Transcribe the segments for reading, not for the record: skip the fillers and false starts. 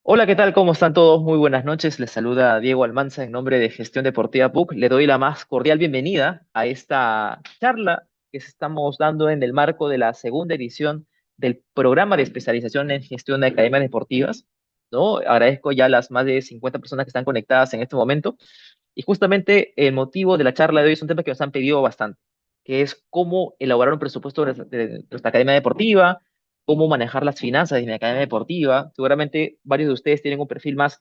Hola, ¿qué tal? ¿Cómo están todos? Muy buenas noches. Les saluda Diego Almanza en nombre de Gestión Deportiva PUC. Le doy la más cordial bienvenida a esta charla que estamos dando en el marco de la segunda edición del programa de especialización en gestión de academias deportivas, ¿no? Agradezco ya las más de 50 personas que están conectadas en este momento. Y justamente el motivo de la charla de hoy es un tema que nos han pedido bastante, que es cómo elaborar un presupuesto de nuestra academia deportiva, cómo manejar las finanzas de mi academia deportiva. Seguramente varios de ustedes tienen un perfil más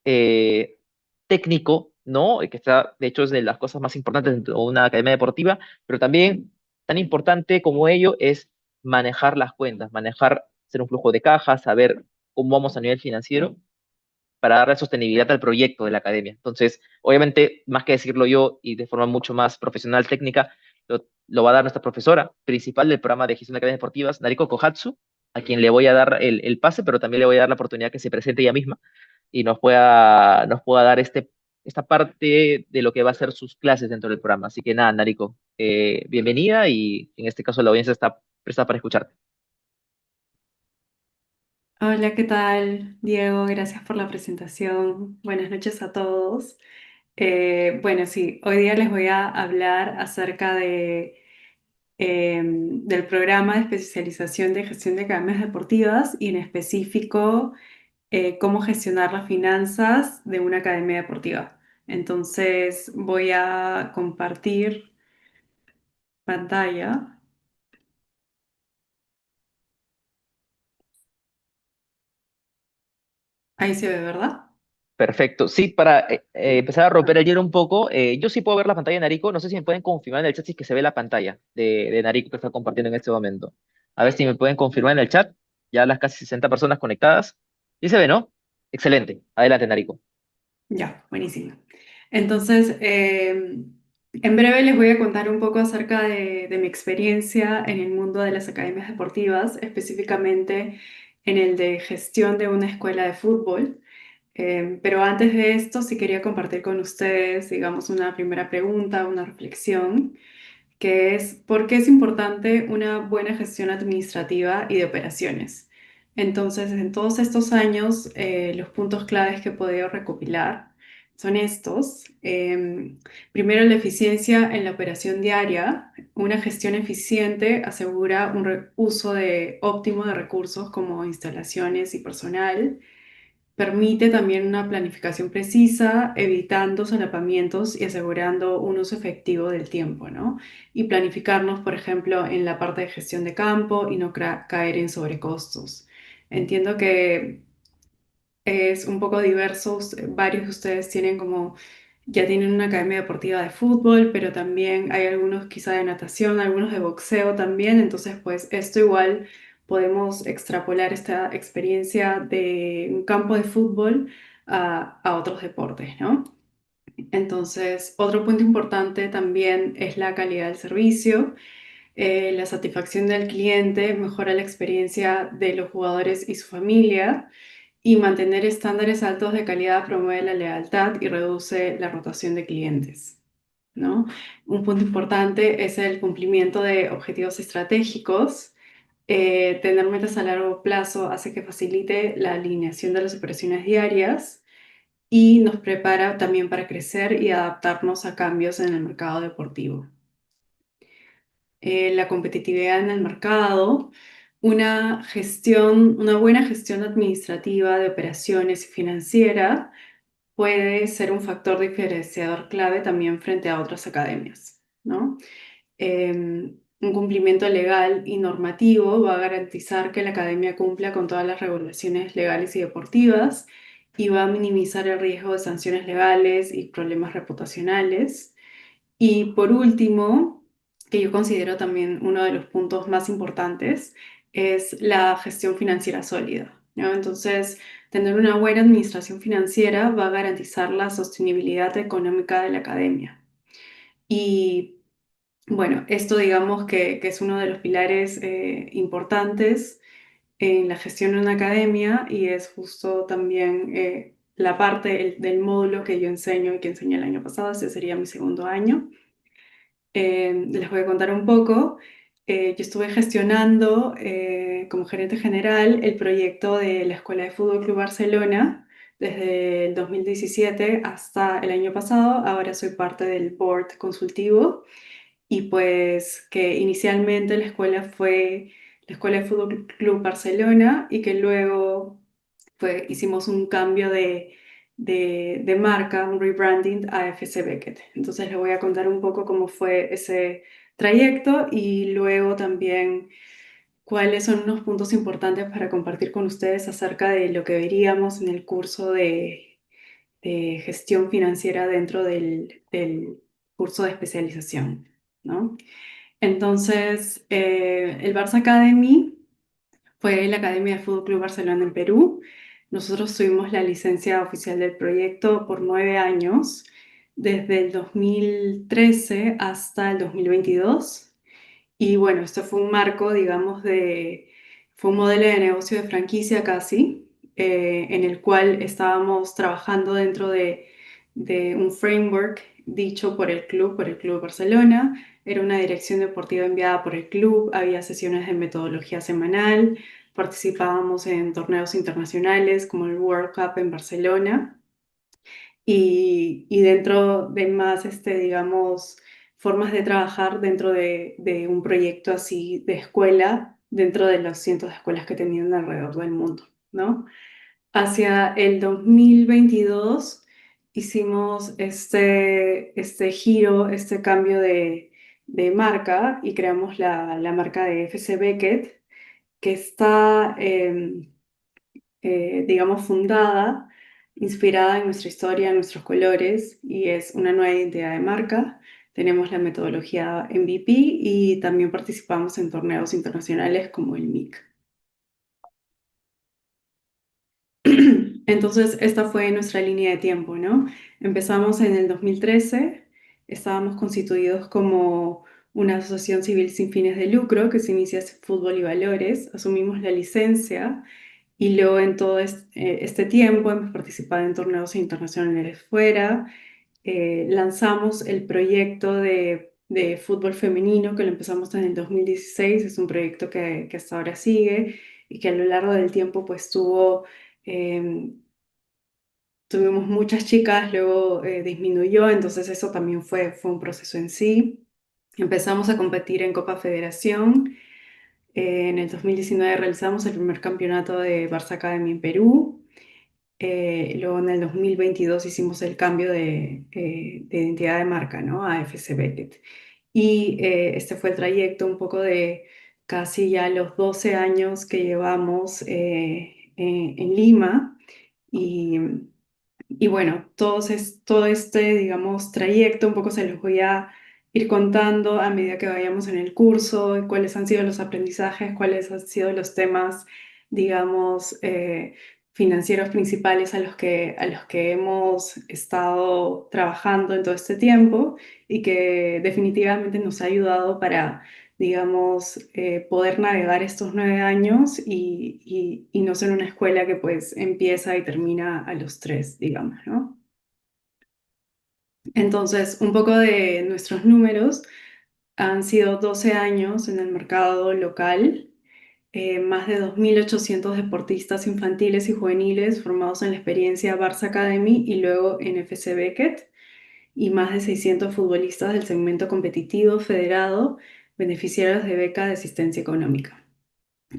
eh, técnico, ¿no? Que está, de hecho, es de las cosas más importantes dentro de una academia deportiva, pero también tan importante como ello es manejar las cuentas, manejar, hacer un flujo de caja, saber cómo vamos a nivel financiero para darle sostenibilidad al proyecto de la academia. Entonces, obviamente, más que decirlo yo y de forma mucho más profesional, técnica, lo va a dar nuestra profesora principal del programa de gestión de academias deportivas, Nariko Kohatsu, a quien le voy a dar el pase, pero también le voy a dar la oportunidad que se presente ella misma y nos pueda dar esta parte de lo que va a ser sus clases dentro del programa. Así que nada, Nariko, bienvenida y en este caso la audiencia está presta para escucharte. Hola, ¿qué tal, Diego? Gracias por la presentación. Buenas noches a todos. Bueno, sí, hoy día les voy a hablar acerca del programa de especialización de gestión de academias deportivas y en específico cómo gestionar las finanzas de una academia deportiva. Entonces voy a compartir pantalla. Ahí se ve, ¿verdad? Perfecto. Sí, para empezar a romper el hielo un poco, yo sí puedo ver la pantalla de Nariko. No sé si me pueden confirmar en el chat si es que se ve la pantalla de Nariko que está compartiendo en este momento. A ver si me pueden confirmar en el chat. Ya las casi 60 personas conectadas. Sí se ve, ¿no? Excelente. Adelante, Nariko. Ya, buenísimo. Entonces, en breve les voy a contar un poco acerca de mi experiencia en el mundo de las academias deportivas, específicamente en el de gestión de una escuela de fútbol. Pero antes de esto, sí quería compartir con ustedes, digamos, una primera pregunta, una reflexión que es ¿por qué es importante una buena gestión administrativa y de operaciones? Entonces, en todos estos años, los puntos claves que he podido recopilar son estos. Primero, la eficiencia en la operación diaria. Una gestión eficiente asegura un uso óptimo de recursos como instalaciones y personal. Permite también una planificación precisa, evitando solapamientos y asegurando un uso efectivo del tiempo, ¿no? Y planificarnos, por ejemplo, en la parte de gestión de campo y no caer en sobrecostos. Entiendo que es un poco diverso. Varios de ustedes tienen como, ya tienen una academia deportiva de fútbol, pero también hay algunos quizá de natación, algunos de boxeo también. Entonces, pues esto igual podemos extrapolar esta experiencia de un campo de fútbol a otros deportes, ¿no? Entonces, otro punto importante también es la calidad del servicio. La satisfacción del cliente mejora la experiencia de los jugadores y su familia y mantener estándares altos de calidad promueve la lealtad y reduce la rotación de clientes, ¿no? Un punto importante es el cumplimiento de objetivos estratégicos. Tener metas a largo plazo hace que facilite la alineación de las operaciones diarias y nos prepara también para crecer y adaptarnos a cambios en el mercado deportivo. La competitividad en el mercado, una buena gestión administrativa de operaciones y financiera puede ser un factor diferenciador clave también frente a otras academias, ¿no? Un cumplimiento legal y normativo va a garantizar que la academia cumpla con todas las regulaciones legales y deportivas y va a minimizar el riesgo de sanciones legales y problemas reputacionales. Y por último, que yo considero también uno de los puntos más importantes, es la gestión financiera sólida, ¿no? Entonces, tener una buena administración financiera va a garantizar la sostenibilidad económica de la academia. Y bueno, esto digamos que es uno de los pilares importantes en la gestión de una academia y es justo también la parte del módulo que yo enseño y que enseñé el año pasado. Este sería mi segundo año. Les voy a contar un poco. yo estuve gestionando como gerente general el proyecto de la Escuela de Fútbol Club Barcelona desde el 2017 hasta el año pasado. Ahora soy parte del board consultivo y pues que inicialmente la escuela fue la Escuela de Fútbol Club Barcelona y que luego hicimos un cambio de marca, un rebranding a FC Beckett. Entonces les voy a contar un poco cómo fue ese trayecto y luego también cuáles son unos puntos importantes para compartir con ustedes acerca de lo que veríamos en el curso de gestión financiera dentro del curso de especialización, ¿no? Entonces, el Barça Academy fue la Academia de Fútbol Club Barcelona en Perú. Nosotros tuvimos la licencia oficial del proyecto por 9 años, desde el 2013 hasta el 2022. Y bueno, esto fue un marco, digamos, fue un modelo de negocio de franquicia casi, en el cual estábamos trabajando dentro de un framework dicho por el Club Barcelona. Era una dirección deportiva enviada por el club, había sesiones de metodología semanal, participábamos en torneos internacionales como el World Cup en Barcelona y dentro de más, digamos, formas de trabajar dentro de un proyecto así de escuela, dentro de los cientos de escuelas que tenían alrededor del mundo, ¿no? Hacia el 2022 hicimos este giro, este cambio de marca y creamos la marca de FC Beckett, que está digamos, fundada, inspirada en nuestra historia, en nuestros colores, y es una nueva identidad de marca. Tenemos la metodología MVP y también participamos en torneos internacionales como el MIC. Entonces, esta fue nuestra línea de tiempo, ¿no? Empezamos en el 2013, estábamos constituidos como una asociación civil sin fines de lucro que se inicia en Fútbol y Valores, asumimos la licencia y luego en todo este tiempo hemos participado en torneos internacionales fuera, lanzamos el proyecto de fútbol femenino que lo empezamos en el 2016, es un proyecto que hasta ahora sigue y que a lo largo del tiempo pues eh, tuvimos muchas chicas, luego disminuyó, entonces eso también fue un proceso en sí. Empezamos a competir en Copa Federación. En el 2019 realizamos el primer campeonato de Barça Academy en Perú. Luego en el 2022 hicimos el cambio de identidad de marca, ¿no? A FC Beckett. Y este fue el trayecto un poco de casi ya los 12 años que llevamos en Lima. Y y bueno, todo este, digamos, trayecto un poco se los voy a ir contando a medida que vayamos en el curso, y cuáles han sido los aprendizajes, cuáles han sido los temas, digamos, financieros principales a los que hemos estado trabajando en todo este tiempo y que definitivamente nos ha ayudado para, digamos, poder navegar estos 9 años y no ser una escuela que pues empieza y termina a los tres, digamos, ¿no? Entonces, un poco de nuestros números han sido 12 años en el mercado local, más de 2.800 deportistas infantiles y juveniles formados en la experiencia Barça Academy y luego en FC Beckett, y más de 600 futbolistas del segmento competitivo federado, beneficiarios de beca de asistencia económica.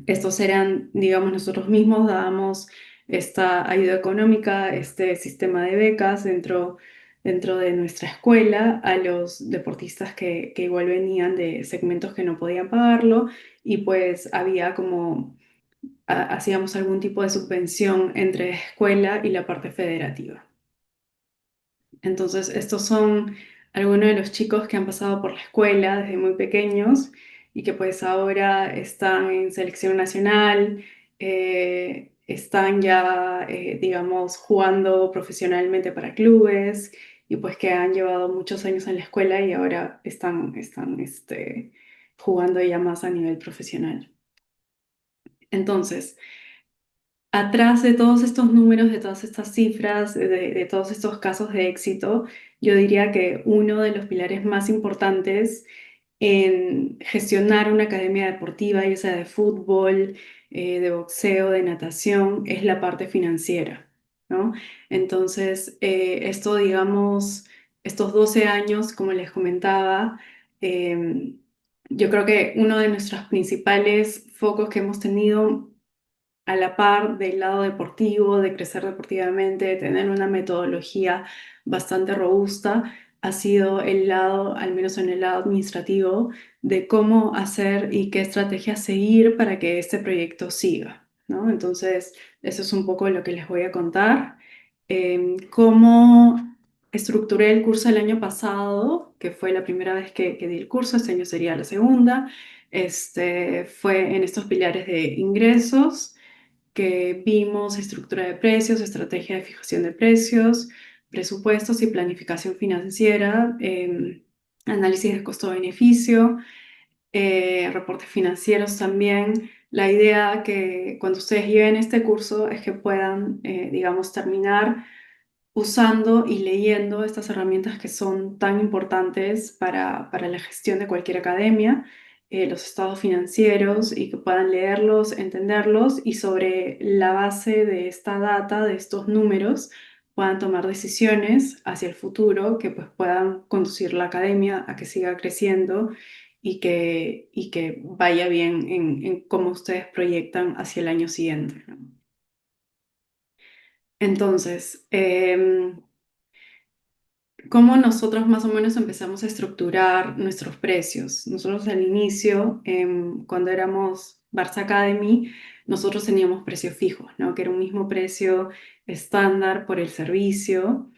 Estos eran, digamos, nosotros mismos dábamos esta ayuda económica, este sistema de becas dentro de nuestra escuela a los deportistas que igual venían de segmentos que no podían pagarlo y pues había como, hacíamos algún tipo de subvención entre escuela y la parte federativa. Entonces, estos son algunos de los chicos que han pasado por la escuela desde muy pequeños y que pues ahora están en selección nacional, están ya, digamos, jugando profesionalmente para clubes y pues que han llevado muchos años en la escuela y ahora están jugando ya más a nivel profesional. Entonces, atrás de todos estos números, de todas estas cifras, de todos estos casos de éxito, yo diría que uno de los pilares más importantes en gestionar una academia deportiva, ya sea de fútbol, de boxeo, de natación, es la parte financiera, ¿no? Entonces, esto, digamos, estos 12 años, como les comentaba, yo creo que uno de nuestros principales focos que hemos tenido a la par del lado deportivo, de crecer deportivamente, de tener una metodología bastante robusta, ha sido el lado, al menos en el lado administrativo, de cómo hacer y qué estrategias seguir para que este proyecto siga, ¿no? Entonces, eso es un poco lo que les voy a contar. Cómo estructuré el curso el año pasado, que fue la primera vez que di el curso, este año sería la segunda. Fue en estos pilares de ingresos que vimos estructura de precios, estrategia de fijación de precios, presupuestos y planificación financiera, análisis de costo-beneficio, reportes financieros también. La idea que cuando ustedes lleven este curso es que puedan, digamos, terminar usando y leyendo estas herramientas que son tan importantes para la gestión de cualquier academia, los estados financieros y que puedan leerlos, entenderlos y sobre la base de esta data, de estos números, puedan tomar decisiones hacia el futuro que pues puedan conducir la academia a que siga creciendo y que vaya bien en cómo ustedes proyectan hacia el año siguiente, ¿no? Entonces, cómo nosotros más o menos empezamos a estructurar nuestros precios. Nosotros al inicio, cuando éramos Barça Academy, nosotros teníamos precios fijos, ¿no? Que era un mismo precio estándar por el servicio.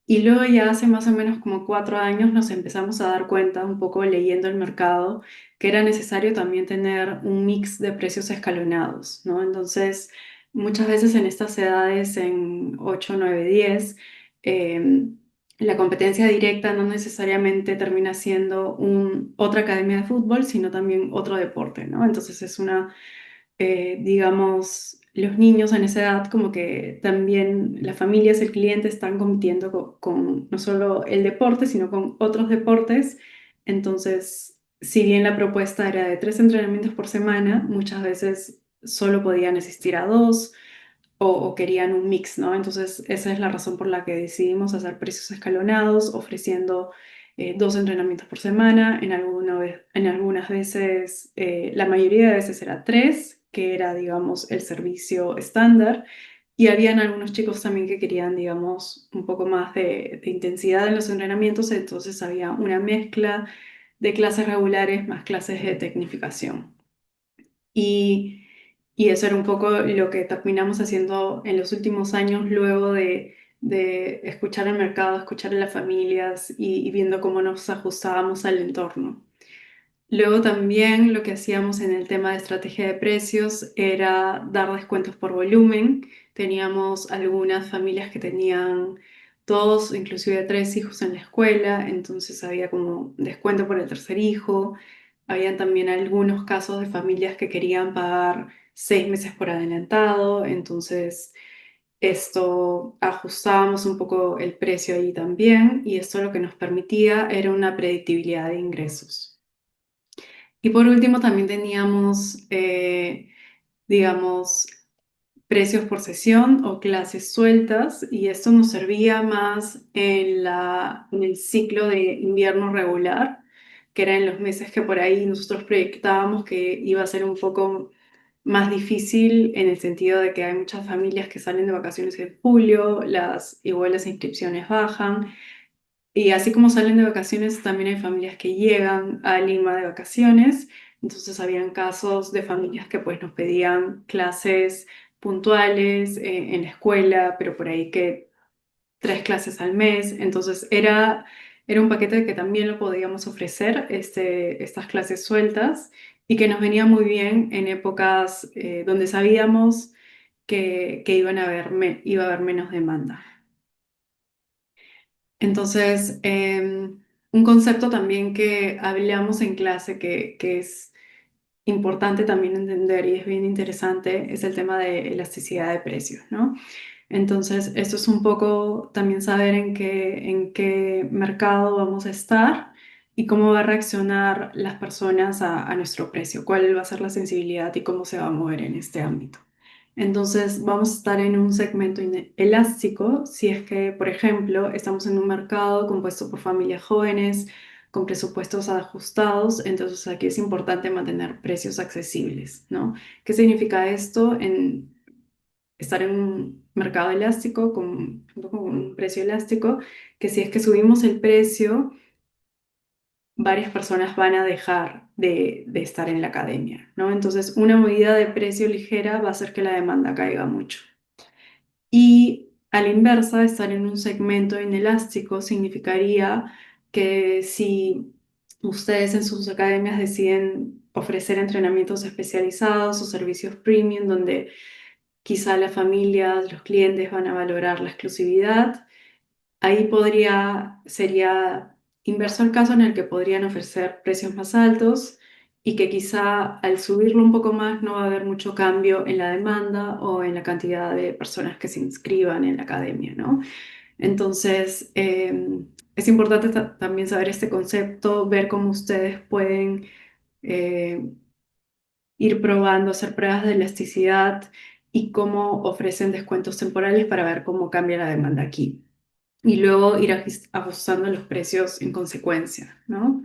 Y luego ya hace más o menos como 4 años nos empezamos a dar cuenta, un poco leyendo el mercado, que era necesario también tener un mix de precios escalonados, ¿no? Entonces, muchas veces en estas edades, en 8 9 10 eh, la competencia directa no necesariamente termina siendo otra academia de fútbol, sino también otro deporte, ¿no? Entonces es digamos, los niños en esa edad, como que también las familias, el cliente están compitiendo con no solo el deporte, sino con otros deportes. Entonces, si bien la propuesta era de 3 entrenamientos por semana, muchas veces solo podían asistir a dos o querían un mix, ¿no? Entonces, esa es la razón por la que decidimos hacer precios escalonados, ofreciendo 2 entrenamientos por semana. En algunas veces, la mayoría de veces era tres, que era, digamos, el servicio estándar. Y habían algunos chicos también que querían, digamos, un poco más de intensidad en los entrenamientos, entonces había una mezcla de clases regulares más clases de tecnificación. Y, y eso era un poco lo que terminamos haciendo en los últimos años luego de escuchar el mercado, escuchar a las familias y viendo cómo nos ajustábamos al entorno. Luego también lo que hacíamos en el tema de estrategia de precios era dar descuentos por volumen. Teníamos algunas familias que tenían dos, inclusive tres hijos en la escuela, entonces había como descuento por el tercer hijo. Habían también algunos casos de familias que querían pagar 6 meses por adelantado, entonces esto ajustábamos un poco el precio ahí también y esto lo que nos permitía era una predictibilidad de ingresos. Y por último, también teníamos, digamos, precios por sesión o clases sueltas, y esto nos servía más en el ciclo de invierno regular, que era en los meses que por ahí nosotros proyectábamos que iba a ser un poco más difícil en el sentido de que hay muchas familias que salen de vacaciones en julio, igual las inscripciones bajan. Y así como salen de vacaciones, también hay familias que llegan a Lima de vacaciones. Entonces habían casos de familias que pues nos pedían clases puntuales en la escuela, pero por ahí que 3 clases al mes. Entonces era un paquete que también lo podíamos ofrecer, estas clases sueltas, y que nos venía muy bien en épocas donde sabíamos que iba a haber menos demanda. Entonces, un concepto también que hablamos en clase que es importante también entender y es bien interesante es el tema de elasticidad de precios, ¿no? Entonces, esto es un poco también saber en qué mercado vamos a estar y cómo va a reaccionar las personas a nuestro precio, cuál va a ser la sensibilidad y cómo se va a mover en este ámbito. Entonces, vamos a estar en un segmento elástico si es que, por ejemplo, estamos en un mercado compuesto por familias jóvenes, con presupuestos ajustados, entonces aquí es importante mantener precios accesibles, ¿no? ¿Qué significa esto? En estar en un mercado elástico junto con un precio elástico, que si es que subimos el precio, varias personas van a dejar de estar en la academia, ¿no? Entonces, una medida de precio ligera va a hacer que la demanda caiga mucho. Y a la inversa, estar en un segmento inelástico significaría que si ustedes en sus academias deciden ofrecer entrenamientos especializados o servicios premium, donde quizá las familias, los clientes van a valorar la exclusividad, ahí sería inverso el caso en el que podrían ofrecer precios más altos y que quizá al subirlo un poco más no va a haber mucho cambio en la demanda o en la cantidad de personas que se inscriban en la academia, ¿no? Entonces, es importante también saber este concepto, ver cómo ustedes pueden eh, ir probando, hacer pruebas de elasticidad y cómo ofrecen descuentos temporales para ver cómo cambia la demanda aquí y luego ir ajustando los precios en consecuencia, ¿no?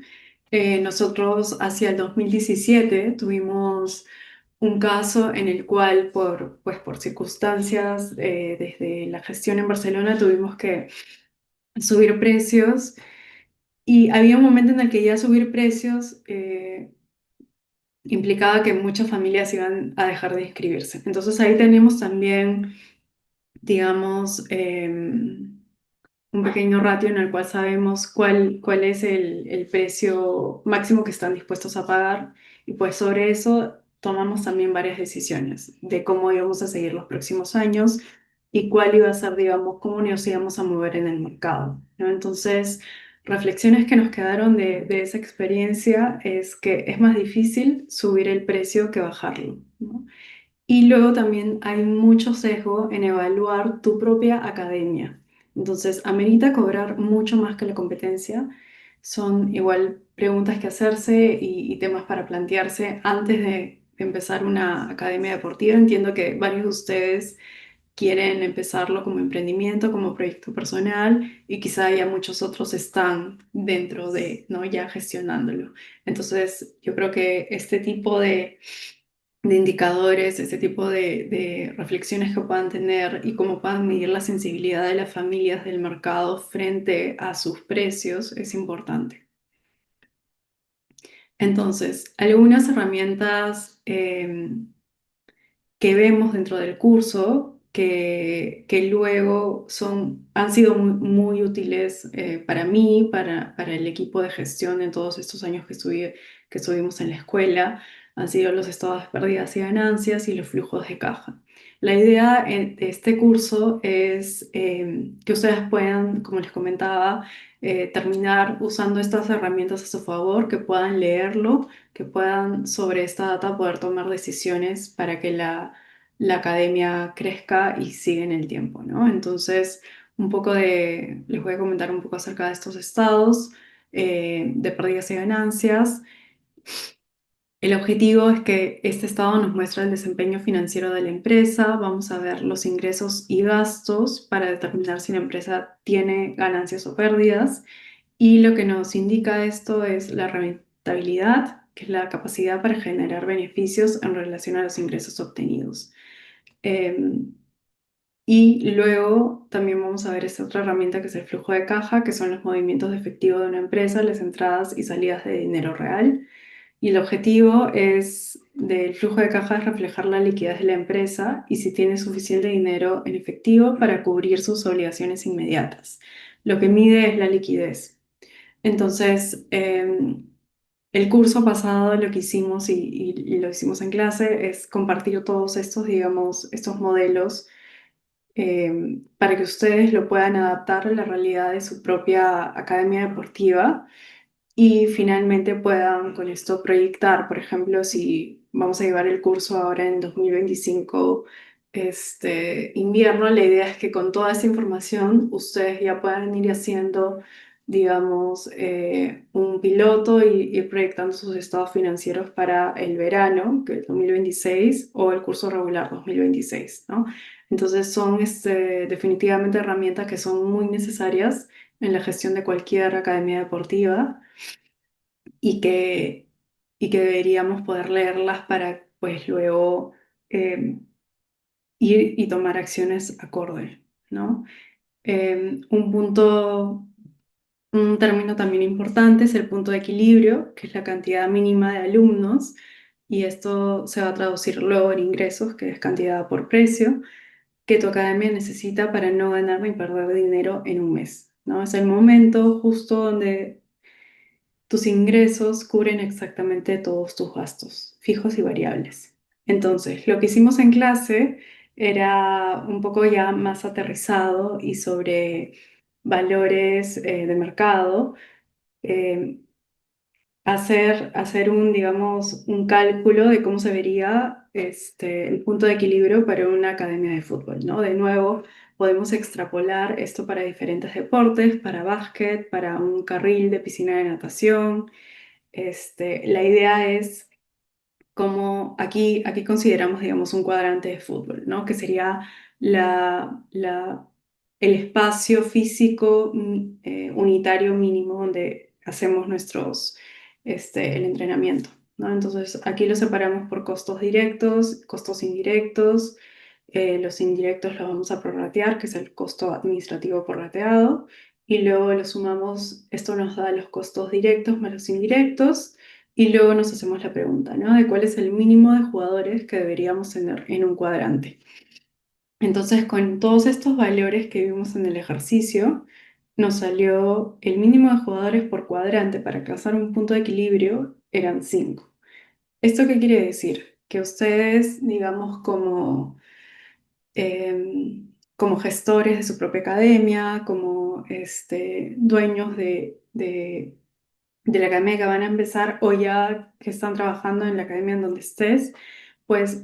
Nosotros hacia el 2017 tuvimos un caso en el cual pues por circunstancias desde la gestión en Barcelona tuvimos que subir precios y había un momento en el que ya subir precios implicaba que muchas familias iban a dejar de inscribirse. Entonces ahí tenemos también, digamos, un pequeño ratio en el cual sabemos cuál es el precio máximo que están dispuestos a pagar y pues sobre eso tomamos también varias decisiones de cómo íbamos a seguir los próximos años y cuál iba a ser, digamos, cómo nos íbamos a mover en el mercado, ¿no? Entonces, reflexiones que nos quedaron de esa experiencia es que es más difícil subir el precio que bajarlo, ¿no? Y luego también hay mucho sesgo en evaluar tu propia academia. Entonces, amerita cobrar mucho más que la competencia. Son igual preguntas que hacerse y temas para plantearse antes de empezar una academia deportiva. Entiendo que varios de ustedes quieren empezarlo como emprendimiento, como proyecto personal y quizá ya muchos otros están dentro de, ¿no? Ya gestionándolo. Entonces, yo creo que este tipo de indicadores, ese tipo de reflexiones que puedan tener y cómo puedan medir la sensibilidad de las familias del mercado frente a sus precios es importante. Entonces, algunas herramientas que vemos dentro del curso que luego han sido muy útiles para mí, para el equipo de gestión en todos estos años que estuvimos en la escuela, han sido los estados de pérdidas y ganancias y los flujos de caja. La idea de este curso es que ustedes puedan, como les comentaba, terminar usando estas herramientas a su favor, que puedan leerlo, que puedan sobre esta data poder tomar decisiones para que la academia crezca y siga en el tiempo, ¿no? Entonces, les voy a comentar un poco acerca de estos estados de pérdidas y ganancias. El objetivo es que este estado nos muestra el desempeño financiero de la empresa. Vamos a ver los ingresos y gastos para determinar si la empresa tiene ganancias o pérdidas. Y lo que nos indica esto es la rentabilidad, que es la capacidad para generar beneficios en relación a los ingresos obtenidos. Y luego también vamos a ver esta otra herramienta que es el flujo de caja, que son los movimientos de efectivo de una empresa, las entradas y salidas de dinero real. Y el objetivo del flujo de caja es reflejar la liquidez de la empresa y si tiene suficiente dinero en efectivo para cubrir sus obligaciones inmediatas. Lo que mide es la liquidez. Entonces, el curso pasado lo que hicimos y lo hicimos en clase es compartir todos estos, digamos, estos modelos para que ustedes lo puedan adaptar a la realidad de su propia academia deportiva y finalmente puedan con esto proyectar, por ejemplo, si vamos a llevar el curso ahora en 2025, invierno, la idea es que con toda esa información ustedes ya puedan ir haciendo digamos, un piloto y ir proyectando sus estados financieros para el verano, que es 2026, o el curso regular 2026, ¿no? Entonces son definitivamente herramientas que son muy necesarias en la gestión de cualquier academia deportiva y y que deberíamos poder leerlas para pues luego eh, ir y tomar acciones acorde, ¿no? Un punto, un término también importante es el punto de equilibrio, que es la cantidad mínima de alumnos, y esto se va a traducir luego en ingresos, que es cantidad por precio, que tu academia necesita para no ganar ni perder dinero en un mes, ¿no? Es el momento justo donde tus ingresos cubren exactamente todos tus gastos, fijos y variables. Entonces, lo que hicimos en clase era un poco ya más aterrizado y sobre valores de mercado, eh, hacer un, digamos, un cálculo de cómo se vería el punto de equilibrio para una academia de fútbol, ¿no? De nuevo, podemos extrapolar esto para diferentes deportes, para básquet, para un carril de piscina de natación. La idea es como aquí consideramos, digamos, un cuadrante de fútbol, ¿no? Que sería el espacio físico unitario mínimo donde hacemos el entrenamiento, ¿no? Entonces, aquí lo separamos por costos directos, costos indirectos. Los indirectos los vamos a prorratear, que es el costo administrativo prorrateado, y luego lo sumamos, esto nos da los costos directos más los indirectos. Y luego nos hacemos la pregunta, ¿no? De cuál es el mínimo de jugadores que deberíamos tener en un cuadrante. Entonces, con todos estos valores que vimos en el ejercicio, nos salió el mínimo de jugadores por cuadrante para alcanzar un punto de equilibrio eran 5. ¿Esto qué quiere decir? Que ustedes, digamos, como gestores de su propia academia, como dueños de la academia que van a empezar o ya que están trabajando en la academia en donde estés, pues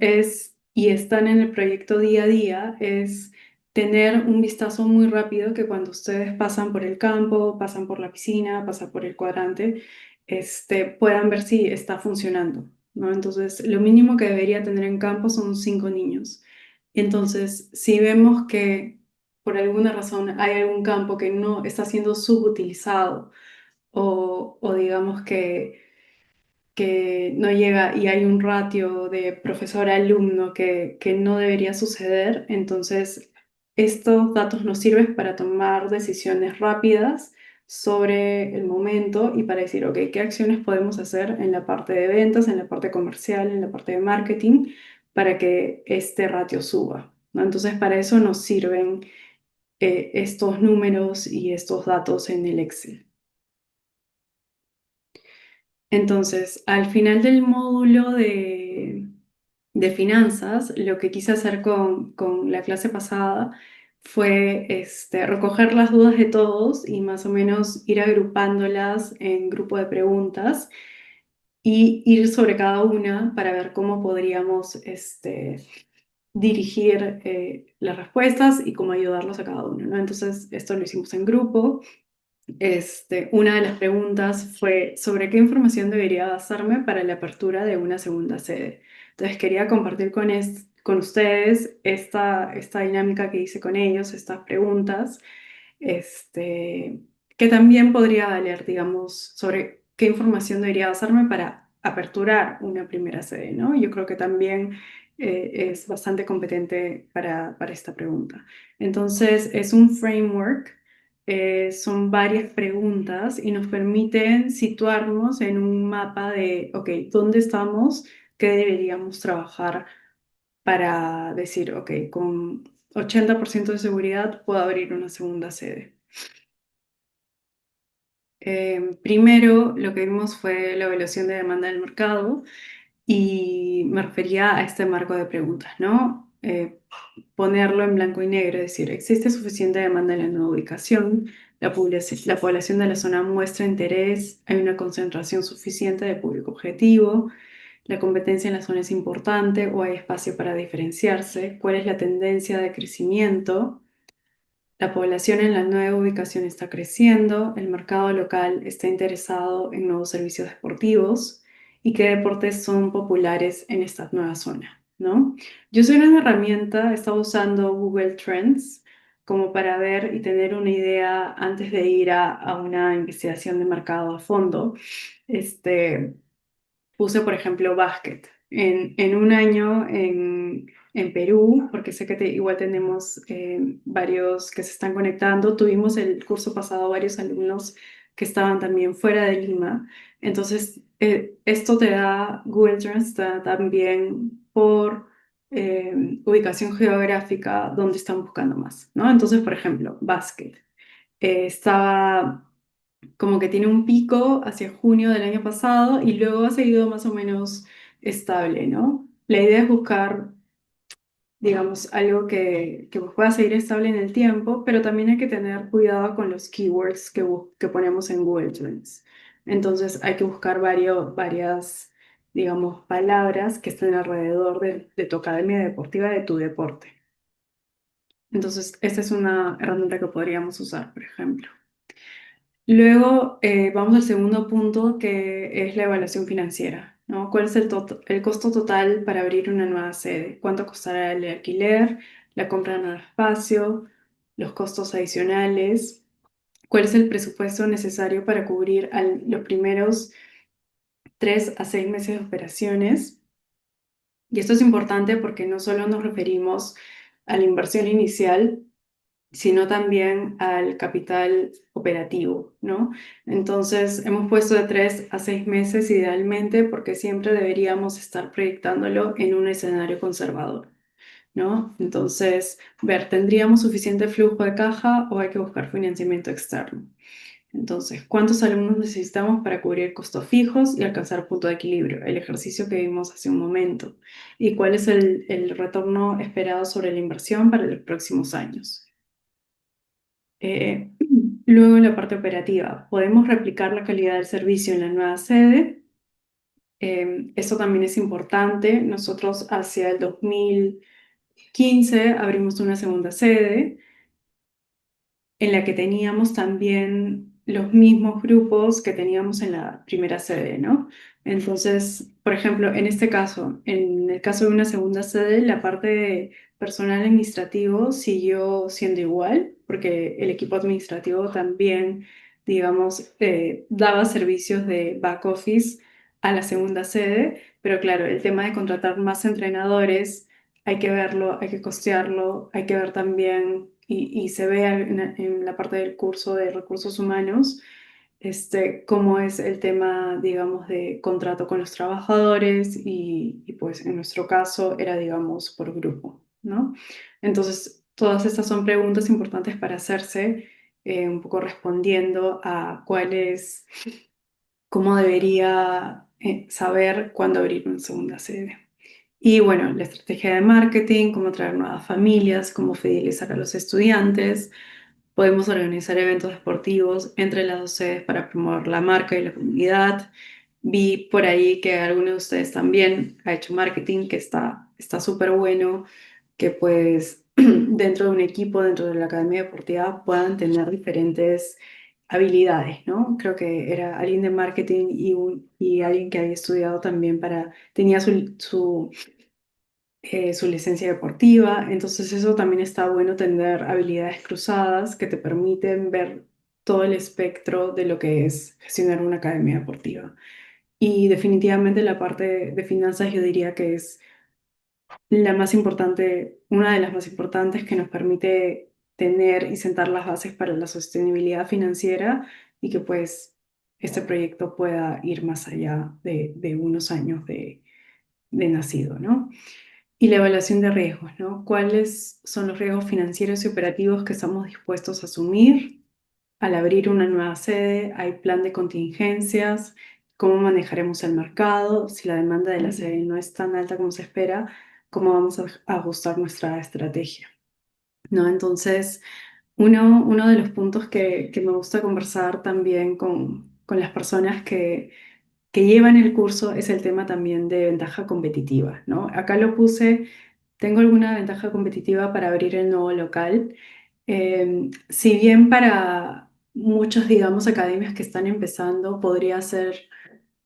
y están en el proyecto día a día, es tener un vistazo muy rápido que cuando ustedes pasan por el campo, pasan por la piscina, pasan por el cuadrante, puedan ver si está funcionando, ¿no? Entonces, lo mínimo que debería tener en campo son 5 niños. Entonces, si vemos que por alguna razón hay algún campo que no está siendo subutilizado, o digamos que no llega y hay un ratio de profesor-alumno que no debería suceder, entonces estos datos nos sirven para tomar decisiones rápidas sobre el momento y para decir, ok, ¿qué acciones podemos hacer en la parte de ventas, en la parte comercial, en la parte de marketing, para que este ratio suba? ¿No? Entonces, para eso nos sirven estos números y estos datos en el Excel. Entonces, al final del módulo de finanzas, lo que quise hacer con la clase pasada fue recoger las dudas de todos y más o menos ir agrupándolas en grupo de preguntas y ir sobre cada una para ver cómo podríamos dirigir las respuestas y cómo ayudarlos a cada uno, ¿no? Entonces, esto lo hicimos en grupo. Una de las preguntas fue sobre qué información debería basarme para la apertura de una segunda sede. Entonces quería compartir con ustedes esta dinámica que hice con ellos, estas preguntas, este, que también podría valer, digamos, sobre qué información debería basarme para aperturar una primera sede, ¿no? Yo creo que también es bastante competente para esta pregunta. Entonces, es un framework, son varias preguntas y nos permiten situarnos en un mapa de, ok, ¿dónde estamos? ¿Qué deberíamos trabajar para decir, ok, con 80% de seguridad puedo abrir una segunda sede? Primero, lo que vimos fue la evaluación de demanda del mercado y me refería a este marco de preguntas, ¿no? Ponerlo en blanco y negro, es decir, ¿existe suficiente demanda en la nueva ubicación? La población de la zona muestra interés, hay una concentración suficiente de público objetivo, la competencia en la zona es importante o hay espacio para diferenciarse, cuál es la tendencia de crecimiento La población en la nueva ubicación está creciendo, el mercado local está interesado en nuevos servicios deportivos y qué deportes son populares en esta nueva zona, ¿no? Yo soy una herramienta, he estado usando Google Trends como para ver y tener una idea antes de ir a una investigación de mercado a fondo. Este, Puse, por ejemplo, básquet. En un año en Perú, porque sé que igual tenemos varios que se están conectando, tuvimos el curso pasado varios alumnos que estaban también fuera de Lima. Entonces, esto te da, Google Trends te da también por ubicación geográfica donde están buscando más, ¿no? Entonces, por ejemplo, básquet. Estaba como que tiene un pico hacia junio del año pasado y luego ha seguido más o menos estable, ¿no? La idea es buscar, digamos, algo que pueda seguir estable en el tiempo, pero también hay que tener cuidado con los keywords que ponemos en Google Trends. Entonces hay que buscar varias, digamos, palabras que estén alrededor de tu academia deportiva, de tu deporte. Entonces, esta es una herramienta que podríamos usar, por ejemplo. Luego vamos al segundo punto, que es la evaluación financiera, ¿no? ¿Cuál es el costo total para abrir una nueva sede? ¿Cuánto costará el alquiler, la compra de un nuevo espacio, los costos adicionales? ¿Cuál es el presupuesto necesario para cubrir los primeros 3 a 6 meses de operaciones? Y esto es importante porque no solo nos referimos a la inversión inicial, sino también al capital operativo, ¿no? Entonces, hemos puesto de 3 a 6 meses idealmente porque siempre deberíamos estar proyectándolo en un escenario conservador, ¿no? Entonces, ver, ¿tendríamos suficiente flujo de caja o hay que buscar financiamiento externo? Entonces, ¿cuántos alumnos necesitamos para cubrir costos fijos y alcanzar punto de equilibrio? El ejercicio que vimos hace un momento. ¿Y cuál es el retorno esperado sobre la inversión para los próximos años? Eh, Luego, en la parte operativa, podemos replicar la calidad del servicio en la nueva sede. Eso también es importante. Nosotros hacia el 2015 abrimos una segunda sede en la que teníamos también los mismos grupos que teníamos en la primera sede, ¿no? Entonces, por ejemplo, en este caso, en el caso de una segunda sede, la parte de personal administrativo siguió siendo igual, porque el equipo administrativo también, digamos, daba servicios de back office a la segunda sede, pero claro, el tema de contratar más entrenadores hay que verlo, hay que costearlo, hay que ver también, y se ve en la parte del curso de recursos humanos, cómo es el tema, digamos, de contrato con los trabajadores y pues en nuestro caso era, digamos, por grupo, ¿no? Entonces, todas estas son preguntas importantes para hacerse, un poco respondiendo a cómo debería saber cuándo abrir una segunda sede. Y bueno, la estrategia de marketing, cómo atraer nuevas familias, cómo fidelizar a los estudiantes. Podemos organizar eventos deportivos entre las dos sedes para promover la marca y la comunidad. Vi por ahí que alguno de ustedes también ha hecho marketing, que está súper bueno, que pues dentro de un equipo, dentro de la academia deportiva, puedan tener diferentes habilidades, ¿no? Creo que era alguien de marketing y alguien que había estudiado también tenía su licencia deportiva, entonces eso también está bueno tener habilidades cruzadas que te permiten ver todo el espectro de lo que es gestionar una academia deportiva. Y definitivamente la parte de finanzas yo diría que es la más importante, una de las más importantes que nos permite tener y sentar las bases para la sostenibilidad financiera y que pues este proyecto pueda ir más allá de unos años de nacido, ¿no? Y la evaluación de riesgos, ¿no? ¿Cuáles son los riesgos financieros y operativos que estamos dispuestos a asumir al abrir una nueva sede? ¿Hay plan de contingencias? ¿Cómo manejaremos el mercado? Si la demanda de la sede no es tan alta como se espera, ¿cómo vamos a ajustar nuestra estrategia? ¿No? Entonces, uno de los puntos que me gusta conversar también con las personas que llevan el curso es el tema también de ventaja competitiva, ¿no? Acá lo puse, tengo alguna ventaja competitiva para abrir el nuevo local. Si bien para muchos, digamos, academias que están empezando, podría ser,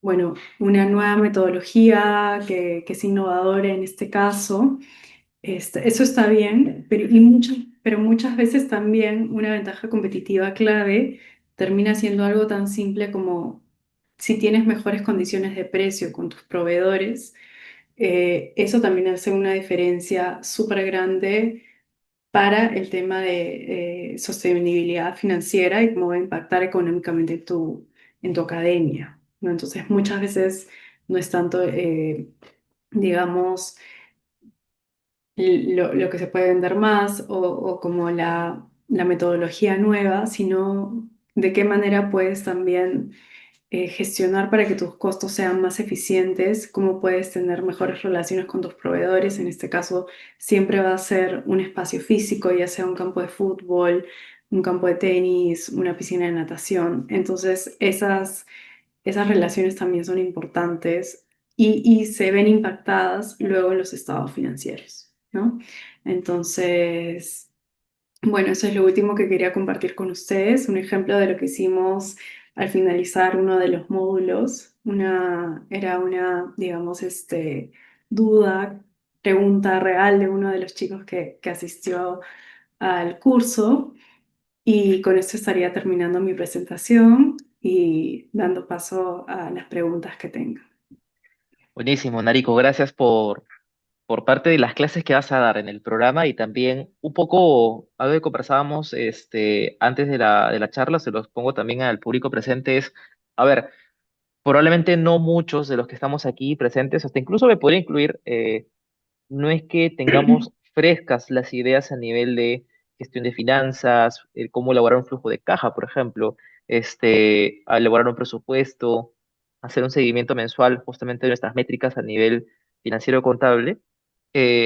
bueno, una nueva metodología que es innovadora en este caso. Eso está bien, pero muchas veces también una ventaja competitiva clave termina siendo algo tan simple como si tienes mejores condiciones de precio con tus proveedores, eso también hace una diferencia súper grande para el tema de sostenibilidad financiera y cómo va a impactar económicamente en tu academia, ¿no? Entonces muchas veces no es tanto, digamos, lo que se puede vender más o como la metodología nueva, sino de qué manera puedes también gestionar para que tus costos sean más eficientes, cómo puedes tener mejores relaciones con tus proveedores. En este caso, siempre va a ser un espacio físico, ya sea un campo de fútbol, un campo de tenis, una piscina de natación. Entonces, esas relaciones también son importantes y se ven impactadas luego en los estados financieros, ¿no? Entonces, bueno, eso es lo último que quería compartir con ustedes, un ejemplo de lo que hicimos al finalizar uno de los módulos. Era una, digamos, duda, pregunta real de uno de los chicos que asistió al curso. Y con esto estaría terminando mi presentación y dando paso a las preguntas que tengan. Buenísimo, Nariko, gracias por parte de las clases que vas a dar en el programa y también un poco algo que conversábamos antes de la charla, se los pongo también al público presente, es, a ver, probablemente no muchos de los que estamos aquí presentes, hasta incluso me podría incluir, no es que tengamos frescas las ideas a nivel de gestión de finanzas, el cómo elaborar un flujo de caja, por ejemplo, a elaborar un presupuesto, hacer un seguimiento mensual justamente de nuestras métricas a nivel financiero contable,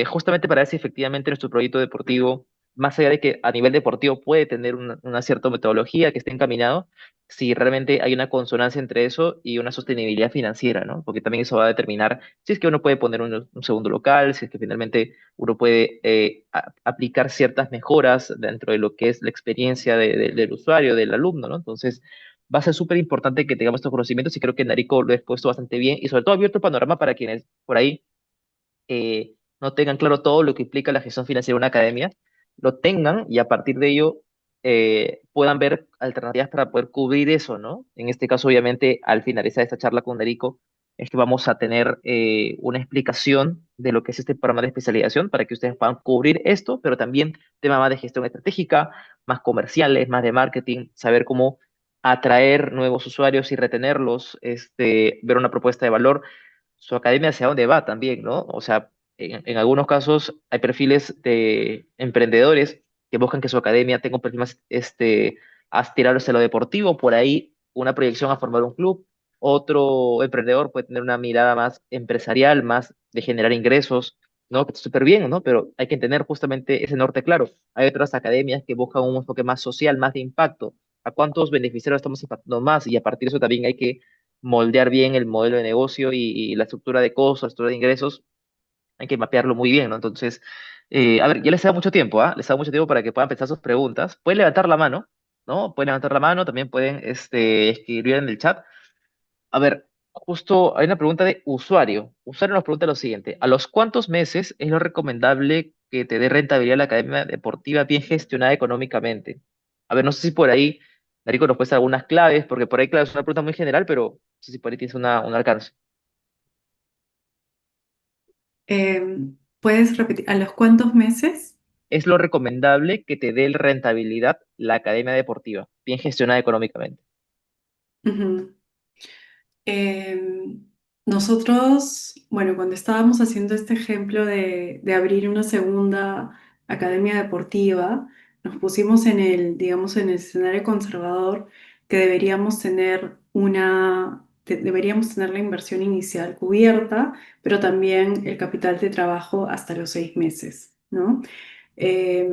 justamente para ver si efectivamente nuestro proyecto deportivo, más allá de que a nivel deportivo puede tener una cierta metodología que esté encaminado, si realmente hay una consonancia entre eso y una sostenibilidad financiera, ¿no? Porque también eso va a determinar si es que uno puede poner un segundo local, si es que finalmente uno puede aplicar ciertas mejoras dentro de lo que es la experiencia del usuario, del alumno, ¿no? Entonces, va a ser súper importante que tengamos estos conocimientos y creo que Narico lo ha expuesto bastante bien y sobre todo ha abierto el panorama para quienes por ahí no tengan claro todo lo que implica la gestión financiera de una academia, lo tengan y a partir de ello puedan ver alternativas para poder cubrir eso, ¿no? En este caso, obviamente, al finalizar esta charla con Erico, es que vamos a tener una explicación de lo que es este programa de especialización para que ustedes puedan cubrir esto, pero también tema más de gestión estratégica, más comerciales, más de marketing, saber cómo atraer nuevos usuarios y retenerlos, ver una propuesta de valor su academia hacia dónde va también, ¿no? O sea, en algunos casos hay perfiles de emprendedores que buscan que su academia tenga un perfil más aspirado hacia lo deportivo, por ahí una proyección a formar un club. Otro emprendedor puede tener una mirada más empresarial, más de generar ingresos, ¿no? Que está súper bien, ¿no? Pero hay que tener justamente ese norte claro. Hay otras academias que buscan un enfoque más social, más de impacto. ¿A cuántos beneficiarios estamos impactando más? Y a partir de eso también hay que moldear bien el modelo de negocio y la estructura de costos, la estructura de ingresos, hay que mapearlo muy bien, ¿no? Entonces, a ver, ya les da mucho tiempo, ¿ah? Les da mucho tiempo para que puedan pensar sus preguntas. Pueden levantar la mano, ¿no? Pueden levantar la mano, también pueden escribir en el chat. A ver, justo hay una pregunta de usuario. Usuario nos pregunta lo siguiente: ¿a los cuántos meses es lo recomendable que te dé rentabilidad la academia deportiva bien gestionada económicamente? A ver, no sé si por ahí, Darico, nos puede dar algunas claves, porque por ahí, claro, es una pregunta muy general, pero no sé si por ahí tienes un alcance. ¿Puedes repetir a los cuántos meses? Es lo recomendable que te dé rentabilidad la academia deportiva, bien gestionada económicamente. Ujú. Eh, Nosotros, bueno, cuando estábamos haciendo este ejemplo de abrir una segunda academia deportiva, nos pusimos en digamos, en el escenario conservador que deberíamos tener la inversión inicial cubierta, pero también el capital de trabajo hasta los 6 meses, ¿no? Eh,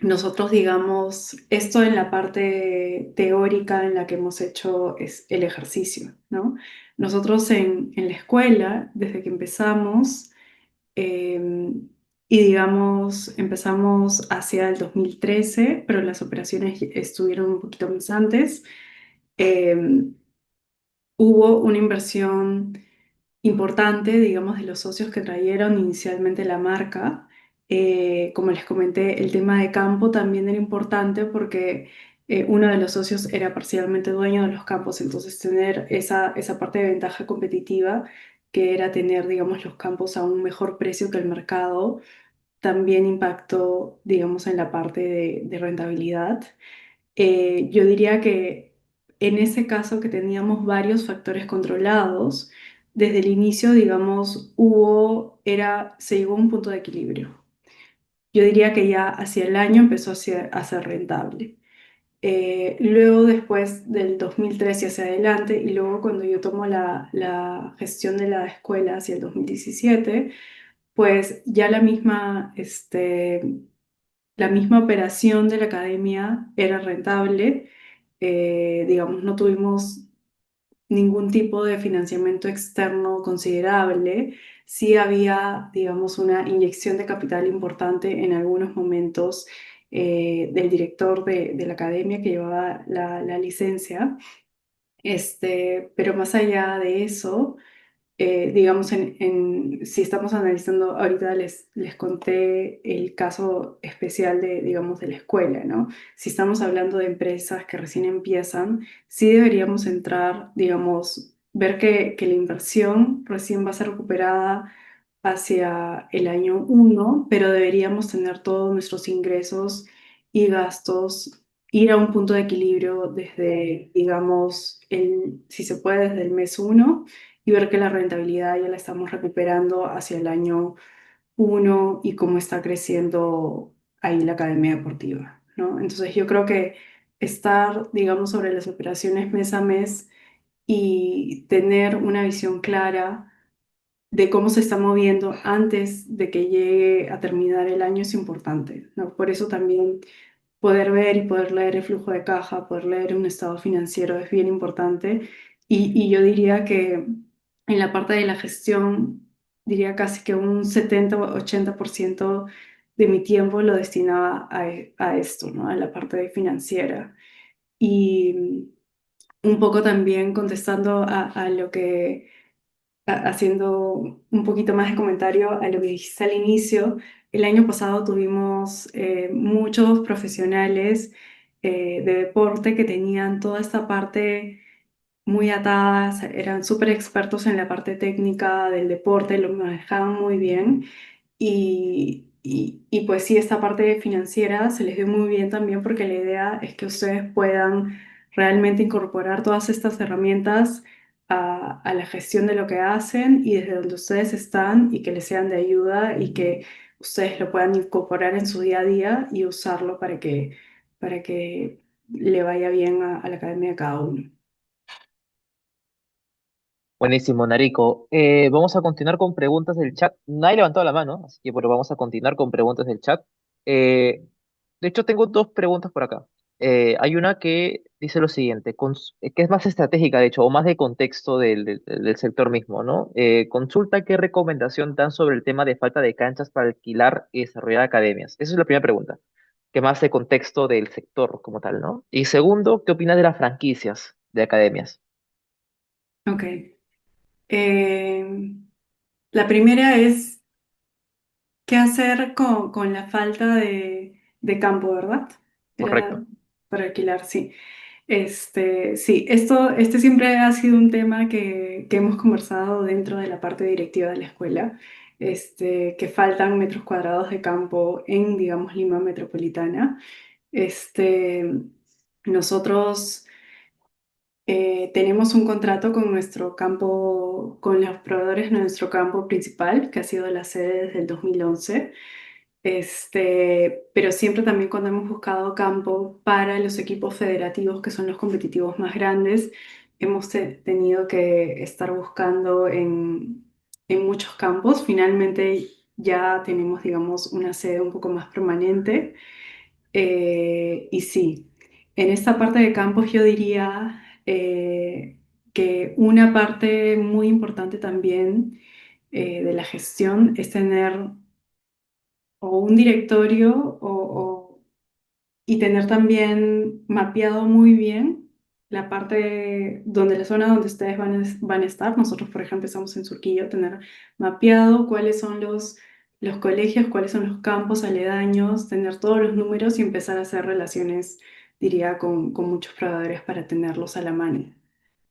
Nosotros, digamos, esto en la parte teórica en la que hemos hecho es el ejercicio, ¿no? Nosotros en la escuela, desde que empezamos, eh, y digamos, empezamos hacia el 2013, pero las operaciones estuvieron un poquito más antes. Eh, Hubo una inversión importante, digamos, de los socios que trajeron inicialmente la marca. Como les comenté, el tema de campo también era importante porque uno de los socios era parcialmente dueño de los campos, entonces tener esa parte de ventaja competitiva, que era tener, digamos, los campos a un mejor precio que el mercado, también impactó, digamos, en la parte de rentabilidad. Yo diría que en ese caso que teníamos varios factores controlados, desde el inicio, digamos, se llegó a un punto de equilibrio. Yo diría que ya hacia el año empezó a ser rentable. Luego, después del 2013 hacia adelante, y luego cuando yo tomo la gestión de la escuela hacia el 2017, pues ya la misma operación de la academia era rentable. Digamos, no tuvimos ningún tipo de financiamiento externo considerable. Sí había, digamos, una inyección de capital importante en algunos momentos del director de la academia que llevaba la licencia. Pero más allá de eso, digamos, si estamos analizando, ahorita les conté el caso especial digamos, de la escuela, ¿no? Si estamos hablando de empresas que recién empiezan, sí deberíamos entrar, digamos, ver que la inversión recién va a ser recuperada hacia el año uno, pero deberíamos tener todos nuestros ingresos y gastos, ir a un punto de equilibrio desde, digamos, si se puede, desde el mes uno, y ver que la rentabilidad ya la estamos recuperando hacia el año uno y cómo está creciendo ahí la academia deportiva, ¿no? Entonces yo creo que estar, digamos, sobre las operaciones mes a mes y tener una visión clara de cómo se está moviendo antes de que llegue a terminar el año es importante, ¿no? Por eso también poder ver y poder leer el flujo de caja, poder leer un estado financiero es bien importante. Y yo diría que en la parte de la gestión, diría casi que un 70 o 80% de mi tiempo lo destinaba a esto, ¿no? A la parte financiera. Y un poco también contestando a lo que haciendo un poquito más de comentario a lo que dijiste al inicio, el año pasado tuvimos muchos profesionales de deporte que tenían toda esta parte muy atadas, eran súper expertos en la parte técnica del deporte, lo manejaban muy bien. Y pues sí, esta parte financiera se les dio muy bien también porque la idea es que ustedes puedan realmente incorporar todas estas herramientas a la gestión de lo que hacen y desde donde ustedes están y que les sean de ayuda y que ustedes lo puedan incorporar en su día a día y usarlo para que le vaya bien a la academia de cada uno. Buenísimo, Narico. Vamos a continuar con preguntas del chat. Nadie levantó la mano, así que bueno, vamos a continuar con preguntas del chat. Eh, de hecho, tengo dos preguntas por acá. Hay una que dice lo siguiente, que es más estratégica, de hecho, o más de contexto del sector mismo, ¿no? Consulta qué recomendación dan sobre el tema de falta de canchas para alquilar y desarrollar academias. Esa es la primera pregunta, que más de contexto del sector como tal, ¿no? Y segundo, ¿qué opinas de las franquicias de academias? Ok. Eh, la primera es, ¿qué hacer con la falta de campo, verdad? Era Correcto. para alquilar, sí. Sí, este siempre ha sido un tema que hemos conversado dentro de la parte directiva de la escuela, que faltan metros cuadrados de campo en, digamos, Lima metropolitana. Este, Nosotros tenemos un contrato con nuestro campo, con los proveedores de nuestro campo principal, que ha sido la sede desde el 2011. Pero siempre también cuando hemos buscado campo para los equipos federativos, que son los competitivos más grandes, hemos tenido que estar buscando en muchos campos. Finalmente ya tenemos, digamos, una sede un poco más permanente. Y sí, en esta parte de campos yo diría que una parte muy importante también de la gestión es tener o un directorio y tener también mapeado muy bien la parte donde la zona donde ustedes van a estar. Nosotros, por ejemplo, estamos en Surquillo, tener mapeado cuáles son los colegios, cuáles son los campos aledaños, tener todos los números y empezar a hacer relaciones, diría, con muchos proveedores para tenerlos a la mano.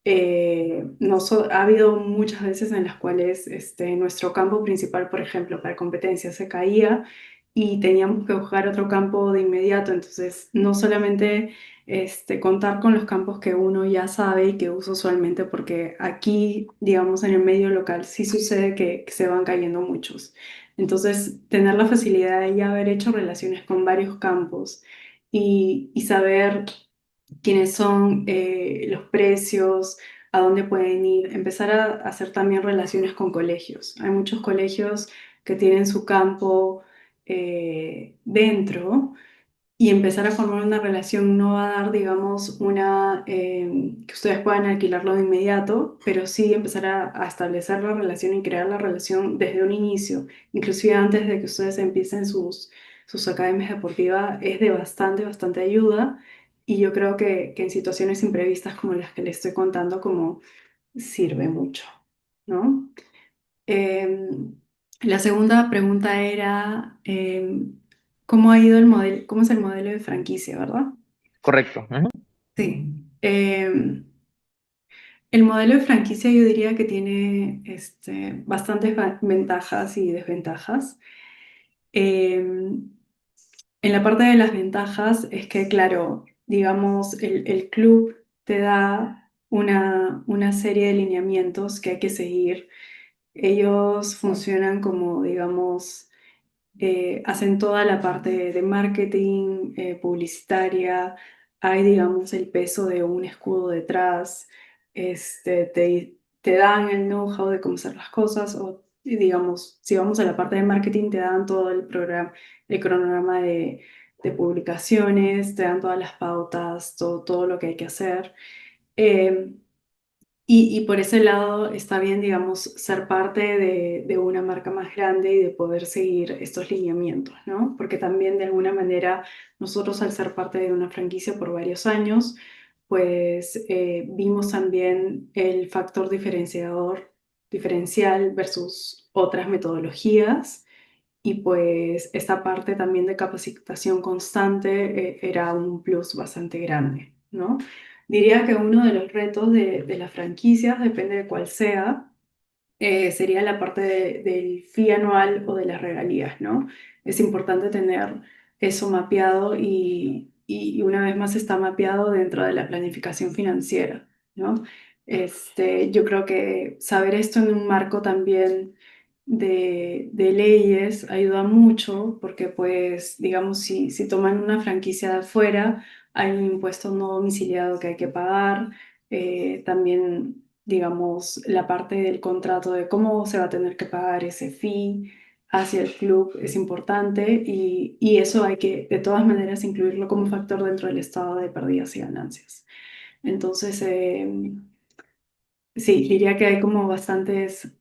Ha habido muchas veces en las cuales nuestro campo principal, por ejemplo, para competencia se caía y teníamos que buscar otro campo de inmediato. Entonces, no solamente contar con los campos que uno ya sabe y que usa usualmente, porque aquí, digamos, en el medio local sí sucede que se van cayendo muchos. Entonces, tener la facilidad de ya haber hecho relaciones con varios campos y saber quiénes son los precios, a dónde pueden ir, empezar a hacer también relaciones con colegios. Hay muchos colegios que tienen su campo dentro y empezar a formar una relación no va a dar, digamos, que ustedes puedan alquilarlo de inmediato, pero sí empezar a establecer la relación y crear la relación desde un inicio, inclusive antes de que ustedes empiecen sus academias deportivas, es de bastante ayuda. Y yo creo que en situaciones imprevistas como las que les estoy contando, como sirve mucho, ¿no? Em, la segunda pregunta era, ¿cómo ha ido el modelo, cómo es el modelo de franquicia, ¿verdad? Correcto. Ujú. Sí. El modelo de franquicia yo diría que tiene bastantes ventajas y desventajas. Em, en la parte de las ventajas es que, claro, digamos, el club te da una serie de lineamientos que hay que seguir. Ellos funcionan como, digamos, hacen toda la parte de marketing, publicitaria, hay, digamos, el peso de un escudo detrás, te dan el know-how de cómo hacer las cosas, o y digamos, si vamos a la parte de marketing, te dan todo el programa, el cronograma de publicaciones, te dan todas las pautas, todo lo que hay que hacer. Eh, y por ese lado está bien, digamos, ser parte de una marca más grande y de poder seguir estos lineamientos, ¿no? Porque también de alguna manera nosotros al ser parte de una franquicia por varios años, pues vimos también el factor diferencial versus otras metodologías y pues esta parte también de capacitación constante era un plus bastante grande, ¿no? Diría que uno de los retos de las franquicias, depende de cuál sea, sería la parte del fee anual o de las regalías, ¿no? Es importante tener eso mapeado y una vez más está mapeado dentro de la planificación financiera, ¿no? Yo creo que saber esto en un marco también de leyes ayuda mucho porque, pues, digamos, si toman una franquicia de afuera, hay un impuesto no domiciliado que hay que pagar, también digamos, la parte del contrato de cómo se va a tener que pagar ese fee hacia el club es importante y eso hay que de todas maneras incluirlo como factor dentro del estado de pérdidas y ganancias. Entonces, sí, diría que hay como bastantes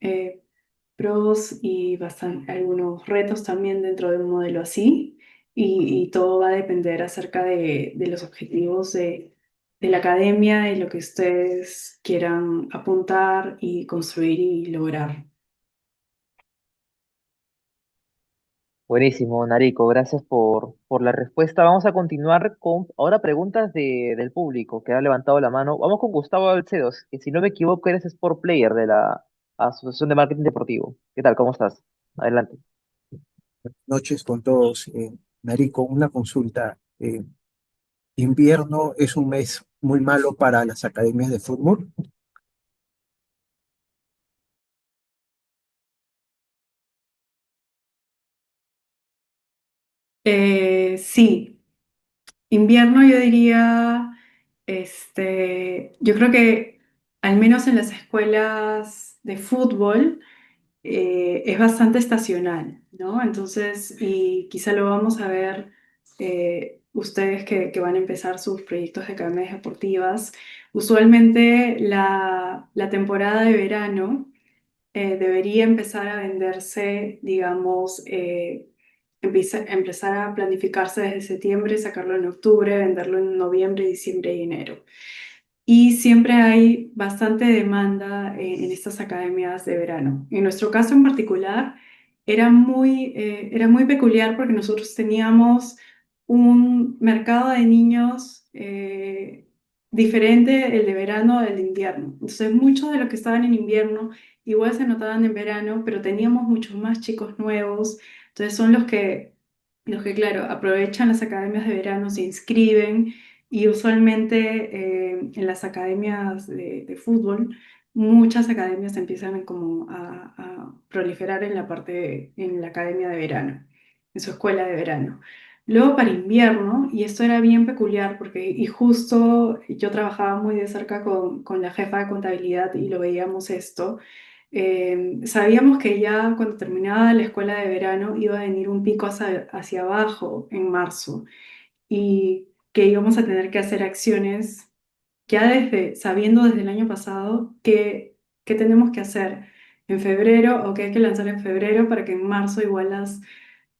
pros y algunos retos también dentro de un modelo así y todo va a depender acerca de los objetivos de la academia y lo que ustedes quieran apuntar y construir y lograr. Buenísimo, Narico, gracias por la respuesta. Vamos a continuar con ahora preguntas del público que ha levantado la mano. Vamos con Gustavo Alcedos, que si no me equivoco eres Sport Player de la Asociación de Marketing Deportivo. ¿Qué tal? ¿Cómo estás? Adelante. Noches con todos. Narico, una consulta. Invierno es un mes muy malo para las academias de fútbol. Sí, invierno yo diría, yo creo que al menos en las escuelas de fútbol, es bastante estacional, ¿no? Entonces, y quizá lo vamos a ver ustedes que van a empezar sus proyectos de academias deportivas. Usualmente la temporada de verano debería empezar a venderse, digamos, empezar a planificarse desde septiembre, sacarlo en octubre, venderlo en noviembre, diciembre y enero. Y siempre hay bastante demanda en estas academias de verano. En nuestro caso en particular, era muy peculiar porque nosotros teníamos un mercado de niños diferente, el de verano del de invierno. Entonces, muchos de los que estaban en invierno igual se anotaban en verano, pero teníamos muchos más chicos nuevos. Entonces, son claro, aprovechan las academias de verano, se inscriben y usualmente en las academias de fútbol, muchas academias empiezan como a proliferar en en la academia de verano, en su escuela de verano. Luego para invierno, y esto era bien peculiar porque, y justo yo trabajaba muy de cerca con la jefa de contabilidad y lo veíamos esto, sabíamos que ya cuando terminaba la escuela de verano iba a venir un pico hacia abajo en marzo y que íbamos a tener que hacer acciones ya sabiendo desde el año pasado qué tenemos que hacer en febrero o qué hay que lanzar en febrero para que en marzo igual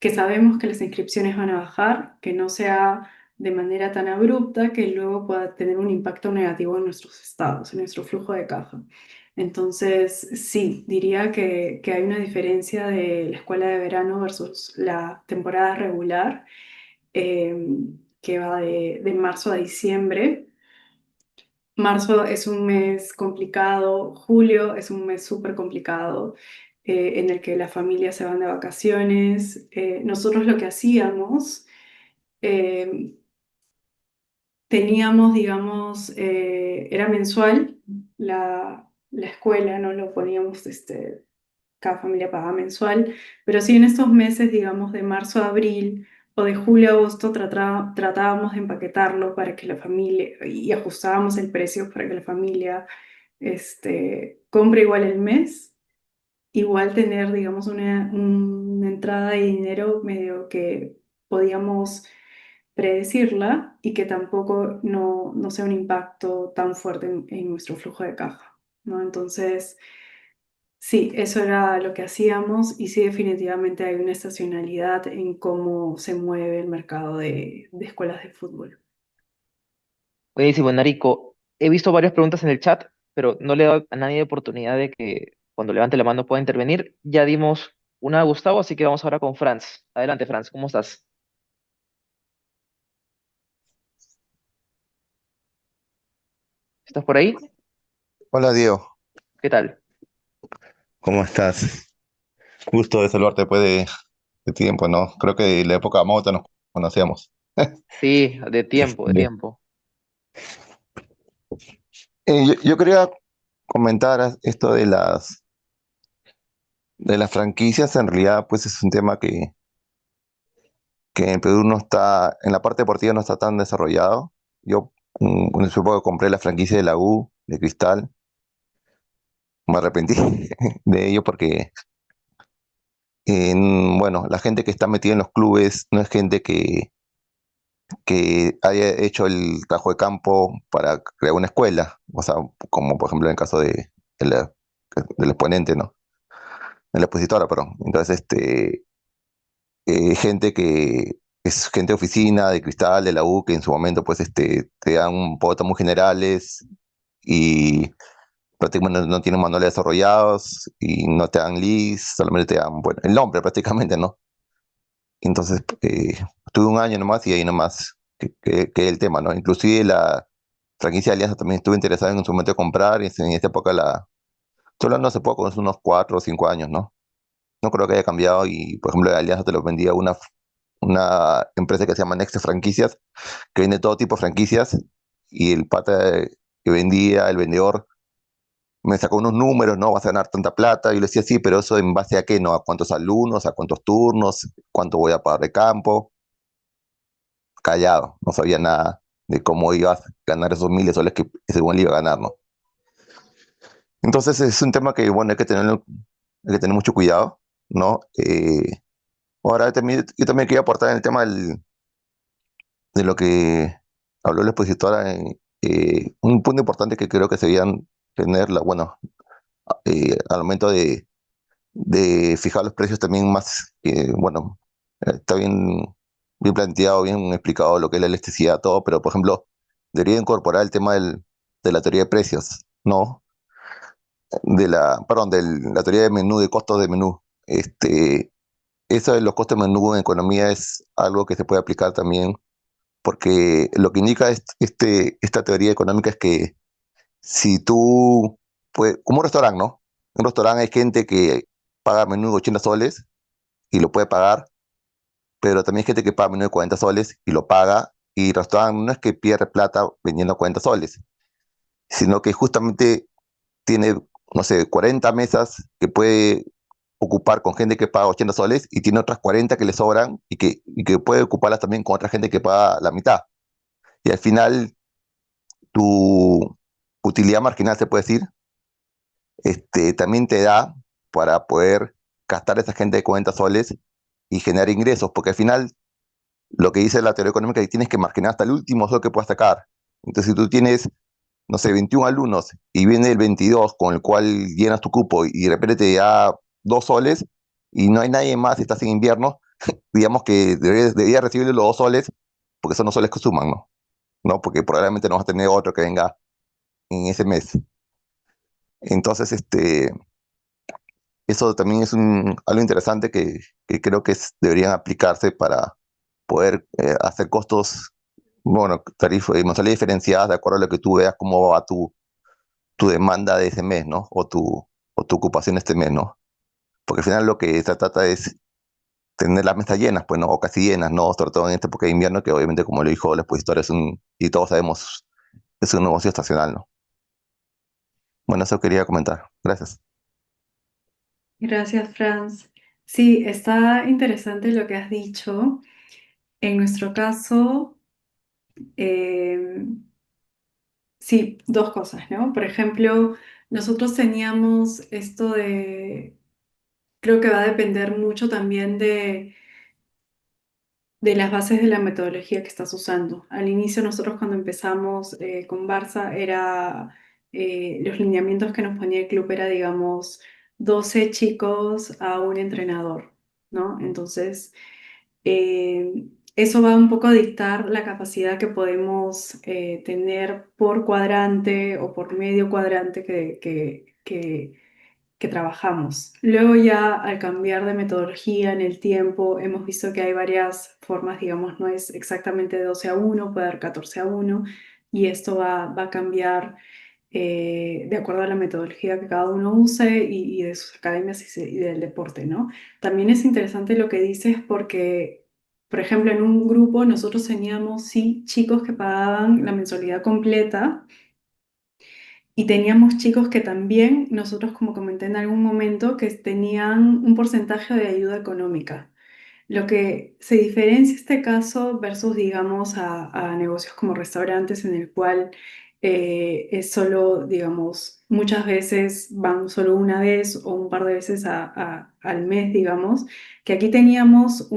que sabemos que las inscripciones van a bajar, que no sea de manera tan abrupta que luego pueda tener un impacto negativo en nuestros estados, en nuestro flujo de caja. Entonces, sí, diría que hay una diferencia de la escuela de verano versus la temporada regular eh, que va de marzo a diciembre. Marzo es un mes complicado, julio es un mes súper complicado en el que las familias se van de vacaciones. Nosotros lo que hacíamos, eh, teníamos, digamos, era mensual la escuela, no lo poníamos cada familia pagaba mensual, pero sí en estos meses, digamos, de marzo a abril o de julio a agosto tratábamos de empaquetarlo para que la familia, y ajustábamos el precio para que la familia compre igual el mes, igual tener, digamos, una entrada de dinero medio que podíamos predecirla y que tampoco no sea un impacto tan fuerte en nuestro flujo de caja, ¿no? Entonces... Sí, eso era lo que hacíamos y sí, definitivamente hay una estacionalidad en cómo se mueve el mercado de escuelas de fútbol. Buenísimo, Narico. He visto varias preguntas en el chat, pero no le he dado a nadie oportunidad de que cuando levante la mano pueda intervenir. Ya dimos una a Gustavo, así que vamos ahora con Franz. Adelante, Franz, ¿cómo estás? ¿Estás por ahí? Hola Diego, ¿Qué tal? ¿cómo estás? Gusto de saludarte después de tiempo, ¿no? Creo que en la época Mota nos conocíamos. Sí, de tiempo, de Este, tiempo. yo quería comentar esto de las franquicias. En realidad, pues es un tema que en Perú no está, en la parte deportiva no está tan desarrollado. Yo, en su época compré la franquicia de la U, de Cristal. Me arrepentí de ello porque, bueno, la gente que está metida en los clubes no es gente que haya hecho el trabajo de campo para crear una escuela, o sea, como por ejemplo en el caso de del exponente, ¿no? De la expositora, perdón. Entonces, gente que es gente de oficina, de Cristal, de la U, que en su momento, pues, te dan pautas muy generales y prácticamente no tienen manuales desarrollados y no te dan leads, solamente te dan, bueno, el nombre prácticamente, ¿no? Entonces, estuve un año nomás y ahí nomás que el tema, ¿no? Inclusive la franquicia de Alianza también estuve interesado en su momento de comprar y en esta época estoy hablando hace poco, unos 4 o 5 años, ¿no? No creo que haya cambiado y, por ejemplo, la Alianza te lo vendía una empresa que se llama Next Franquicias, que vende todo tipo de franquicias y el pata que vendía, el vendedor, me sacó unos números, ¿no? Vas a ganar tanta plata. Y yo le decía, sí, pero eso en base a qué, ¿no? A cuántos alumnos, a cuántos turnos, cuánto voy a pagar de campo. Callado, no sabía nada de cómo iba a ganar esos miles de soles que según le iba a ganar, ¿no? Entonces es un tema que, bueno, hay que tener mucho cuidado, ¿no? Ahora también, yo también quería aportar en el tema de lo que habló la expositora, un punto importante que creo que se debían tener, bueno, al momento de fijar los precios también más, bueno, Está bien planteado, bien explicado lo que es la elasticidad, todo, pero por ejemplo, debería incorporar el tema de la teoría de precios, ¿no? Perdón, de la teoría de menú, de costos de menú. Eso de los costos de menú en economía es algo que se puede aplicar también, porque lo que indica esta teoría económica es que si tú, pues, como un restaurante, ¿no? En un restaurante hay gente que paga menú de 80 soles y lo puede pagar, pero también hay gente que paga menú de 40 soles y lo paga, y el restaurante no es que pierde plata vendiendo 40 soles, sino que justamente tiene, no sé, 40 mesas que puede ocupar con gente que paga 80 soles y tiene otras 40 que le sobran y que puede ocuparlas también con otra gente que paga la mitad. Y al final tu utilidad marginal, se puede decir, también te da para poder gastar a esa gente de 40 soles y generar ingresos, porque al final lo que dice la teoría económica es que tienes que marginar hasta el último sol que puedas sacar. Entonces, si tú tienes, no sé, 21 alumnos y viene el 22 con el cual llenas tu cupo y de repente te da 2 soles y no hay nadie más, estás en invierno, digamos que deberías recibirle los 2 soles porque son los soles que suman, ¿no? ¿No? Porque probablemente no vas a tener otro que venga en ese mes. Entonces, eso también es algo interesante que creo que deberían aplicarse para poder hacer costos, bueno, mensualidades diferenciadas de acuerdo a lo que tú veas cómo va tu demanda de ese mes, ¿no? O tu ocupación este mes, ¿no? Porque al final lo que se trata es tener las mesas llenas, pues, ¿no? O casi llenas, ¿no? Sobre todo en esta época de invierno, que obviamente, como lo dijo el expositor, y todos sabemos, es un negocio estacional, ¿no? Bueno, eso quería comentar. Gracias. Gracias, Franz. Sí, está interesante lo que has dicho. En nuestro caso, eh, sí, dos cosas, ¿no? Por ejemplo, nosotros teníamos esto creo que va a depender mucho también de las bases de la metodología que estás usando. Al inicio nosotros cuando empezamos con Barça los lineamientos que nos ponía el club era, digamos, 12 chicos a un entrenador, ¿no? Entonces, eso va un poco a dictar la capacidad que podemos tener por cuadrante o por medio cuadrante que trabajamos. Luego ya al cambiar de metodología en el tiempo, hemos visto que hay varias formas, digamos, no es exactamente de 12 a 1, puede dar 14 a 1, y esto va a cambiar de acuerdo a la metodología que cada uno use y de sus academias y del deporte, ¿no? También es interesante lo que dices porque, por ejemplo, en un grupo nosotros teníamos, sí, chicos que pagaban la mensualidad completa y teníamos chicos que también, nosotros como comenté en algún momento, que tenían un porcentaje de ayuda económica. Lo que se diferencia este caso versus, digamos, a negocios como restaurantes en el cual es solo, digamos, muchas veces van solo una vez o un par de veces al mes, digamos, que aquí teníamos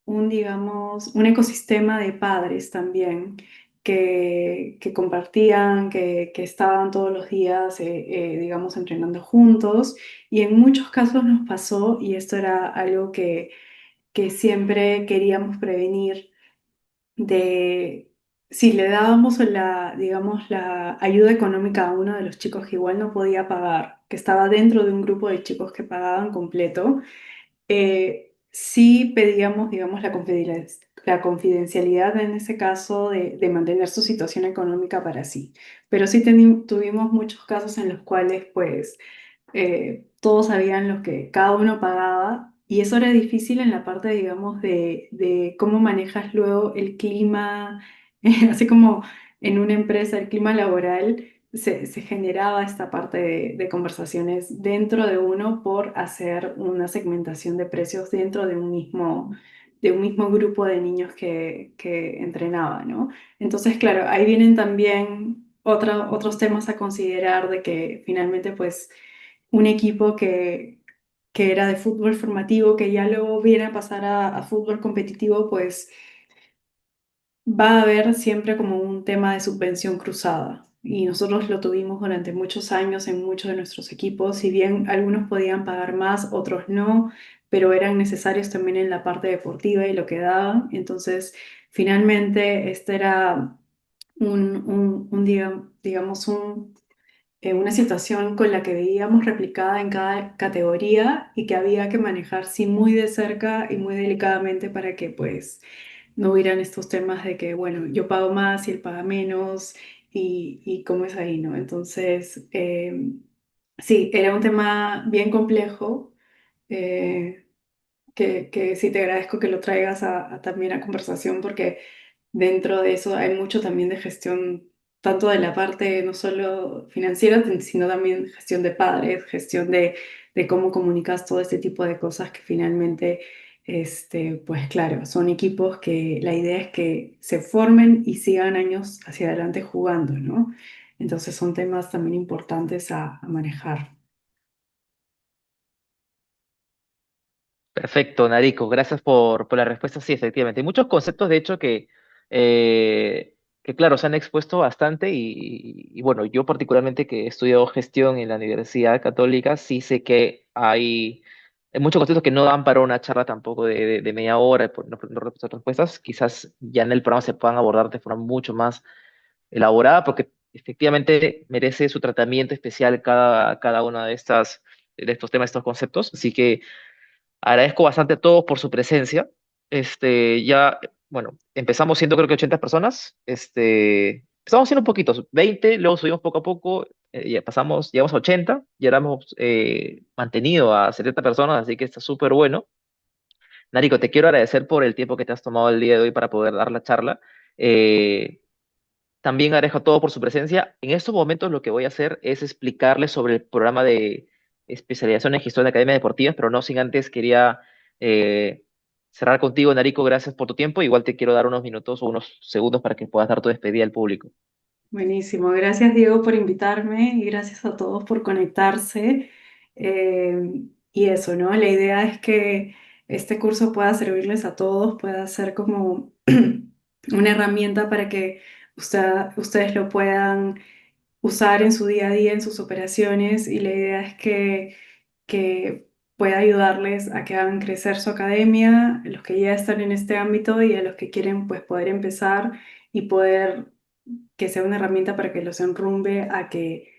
digamos, un ecosistema de padres también que compartían, que estaban todos los días, digamos, entrenando juntos. Y en muchos casos nos pasó, y esto era algo que siempre queríamos prevenir, de si le dábamos digamos, la ayuda económica a uno de los chicos que igual no podía pagar, que estaba dentro de un grupo de chicos que pagaban completo, sí pedíamos, digamos, la confidencialidad en ese caso de mantener su situación económica para sí. Pero sí tuvimos muchos casos en los cuales, pues, todos sabían lo que cada uno pagaba y eso era difícil en la parte, digamos, de cómo manejas luego el clima, así como en una empresa el clima laboral. Se generaba esta parte de conversaciones dentro de uno por hacer una segmentación de precios dentro de un mismo grupo de niños que entrenaba, ¿no? Entonces, claro, ahí vienen también otros temas a considerar de que finalmente, pues, un equipo que era de fútbol formativo, que ya luego viene a pasar a fútbol competitivo, pues va a haber siempre como un tema de subvención cruzada. Y nosotros lo tuvimos durante muchos años en muchos de nuestros equipos. Si bien algunos podían pagar más, otros no, pero eran necesarios también en la parte deportiva y lo que daban. Entonces, finalmente, este era digamos, una situación con la que veíamos replicada en cada categoría y que había que manejar sí muy de cerca y muy delicadamente para que pues no hubieran estos temas de que, bueno, yo pago más y él paga menos y cómo es ahí, ¿no? Entonces, sí, era un tema bien complejo. eh, que sí te agradezco que lo traigas también a conversación porque dentro de eso hay mucho también de gestión, tanto de la parte no solo financiera, sino también gestión de padres, gestión de cómo comunicas todo este tipo de cosas que finalmente, pues claro, son equipos que la idea es que se formen y sigan años hacia adelante jugando, ¿no? Entonces son temas también importantes a manejar. Perfecto, Narico, gracias por la respuesta. Sí, efectivamente. Hay muchos conceptos, de hecho, que claro, se han expuesto bastante y bueno, yo particularmente que he estudiado gestión en la Universidad Católica, sí sé que hay muchos conceptos que no dan para una charla tampoco de media hora, por no respuestas. Quizás ya en el programa se puedan abordar de forma mucho más elaborada, porque efectivamente merece su tratamiento especial cada una de estos temas, estos conceptos. Así que agradezco bastante a todos por su presencia. Ya, bueno, empezamos siendo creo que 80 personas. Empezamos siendo poquitos, 20, luego subimos poco a poco, ya pasamos, llegamos a 80, y ahora hemos mantenido a 70 personas, así que está súper bueno. Narico, te quiero agradecer por el tiempo que te has tomado el día de hoy para poder dar la charla. Eh, También agradezco a todos por su presencia. En estos momentos lo que voy a hacer es explicarles sobre el programa de especialización en gestión de academias deportivas, pero no sin antes quería eh, cerrar contigo, Narico. Gracias por tu tiempo. Igual te quiero dar unos minutos o unos segundos para que puedas dar tu despedida al público. Buenísimo, gracias Diego por invitarme y gracias a todos por conectarse. Y eso, ¿no? La idea es que este curso pueda servirles a todos, pueda ser como una herramienta para que ustedes lo puedan usar en su día a día, en sus operaciones, y la idea es que pueda ayudarles a que hagan crecer su academia, los que ya están en este ámbito y a los que quieren pues poder empezar y poder que sea una herramienta para que los enrumbe a que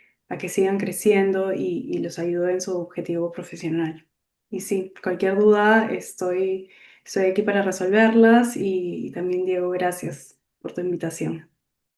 sigan creciendo y los ayude en su objetivo profesional. Y sí, cualquier duda estoy aquí para resolverlas y también Diego, gracias por tu invitación.